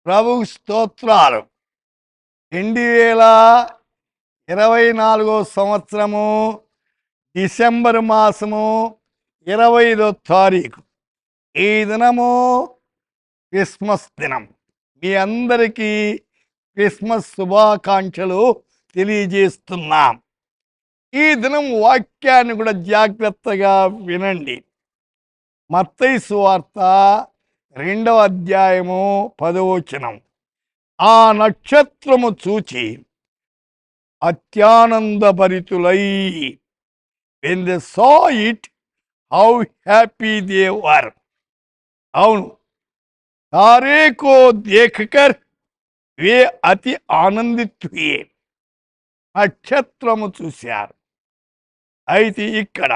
ప్రభువు స్తోత్రాలు. 2024 సంవత్సరము డిసెంబర్ మాసము 25వ తారీఖు. ఈ దినము క్రిస్మస్ దినం. మీ అందరికీ క్రిస్మస్ శుభాకాంక్షలు తెలియజేస్తున్నాం. ఈ దినం వాక్యాన్ని కూడా జాగ్రత్తగా వినండి. మత్తయి సువార్త 2వ అధ్యాయము 10వ వచనం. ఆ నక్షత్రము చూచి అత్యానందభరితులై, when they saw it, how happy they were. అవును, तारे को देखकर वे అతి ఆనందిత్ हुए. నక్షత్రము చూశారు. అయితే ఇక్కడ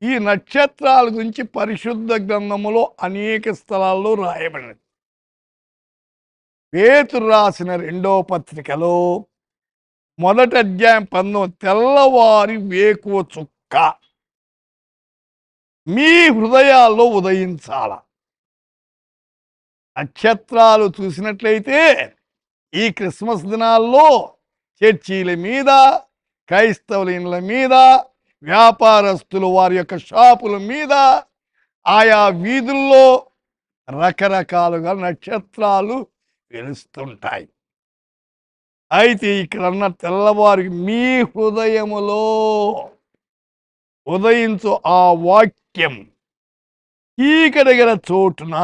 ఈ నక్షత్రాల గురించి పరిశుద్ధ గ్రంథములో అనేక స్థలాల్లో రాయబడినది. పేతురు రాసిన 2వ పత్రికలో 1వ అధ్యాయం 19, తెల్లవారి వేకువ చుక్క మీ హృదయాల్లో ఉదయించాల. నక్షత్రాలు చూసినట్లయితే ఈ క్రిస్మస్ దినాల్లో చర్చీల మీద, క్రైస్తవుల ఇండ్ల మీద, వ్యాపారస్తులు వారి యొక్క షాపుల మీద, ఆయా వీధుల్లో రకరకాలుగా నక్షత్రాలు వెలుస్తుంటాయి. అయితే ఇక్కడ అన్న తెల్లవారికి మీ హృదయములో ఉదయించు ఆ వాక్యం చీకటిగల చోటున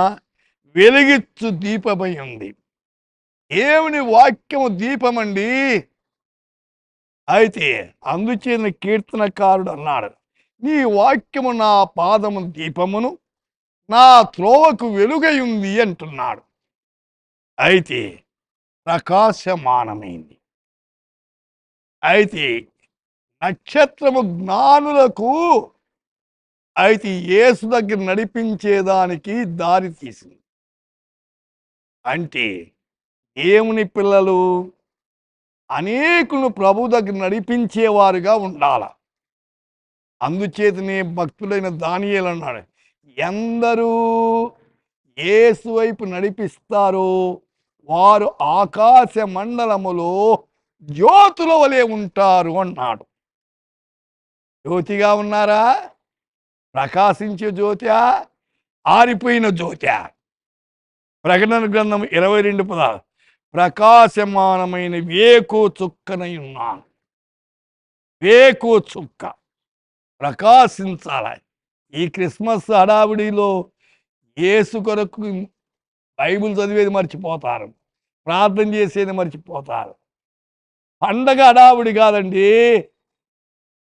వెలిగిచ్చు దీపమై ఉంది. దేవుని వాక్యము దీపమండి. అయితే అందుచేత కీర్తనకారుడు అన్నాడు, నీ వాక్యము నా పాదము దీపమును, నా త్రోవకు వెలుగై ఉంది అంటున్నాడు. అయితే ప్రకాశమానమైంది. అయితే నక్షత్రము జ్ఞానులకు అయితే యేసు దగ్గర నడిపించేదానికి దారి తీసింది. అంటే దేవుని పిల్లలు అనేకులను ప్రభు దగ్గర నడిపించేవారుగా ఉండాల. అందుచేతనే భక్తుడైన దానియేలు అన్నాడు, ఎందరూ యేసు వైపు నడిపిస్తారో వారు ఆకాశ మండలములో జ్యోతుల వలె ఉంటారు అన్నాడు. జ్యోతిగా ఉన్నారా? ప్రకాశించే జ్యోత్యా, ఆరిపోయిన జ్యోత్యా? ప్రకటన గ్రంథం 22:10, ప్రకాశమానమైన వేకు చుక్కనై ఉన్నాను. వేకు చుక్క ప్రకాశించాల. ఈ క్రిస్మస్ హడావిడిలో యేసు కొరకు బైబిల్ చదివేది మర్చిపోతారు, ప్రార్థన చేసేది మర్చిపోతారు. పండగ హడావిడి కాదండి.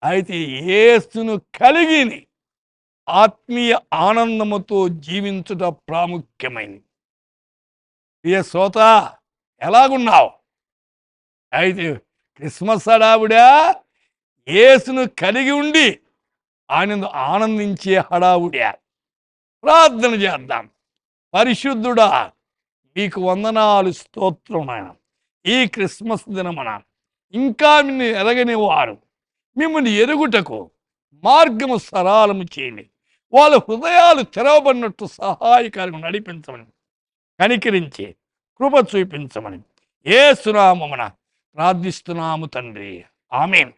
అయితే యేసును కలిగి ఆత్మీయ ఆనందముతో జీవించుట ప్రాముఖ్యమైనది. ప్రియ శ్రోత, ఎలాగున్నావు? అయితే క్రిస్మస్ హడావుడా, యేసును కలిగి ఉండి ఆయన ఆనందించే హడావుడా? ప్రార్థన చేద్దాం. పరిశుద్ధుడా, మీకు వందనాలు, స్తోత్రం నాయన. ఈ క్రిస్మస్ దినమున ఇంకా నిన్ను ఎరగని వారు మిమ్మల్ని ఎరుగుటకు మార్గము సరళము చేయండి. వాళ్ళ హృదయాలు తెరవబడినట్టు సహాయకార్యం నడిపించమని, కనికరించి కృప చూపించమని యేసు నామమున ప్రార్థిస్తున్నాము తండ్రి. ఆమేన్.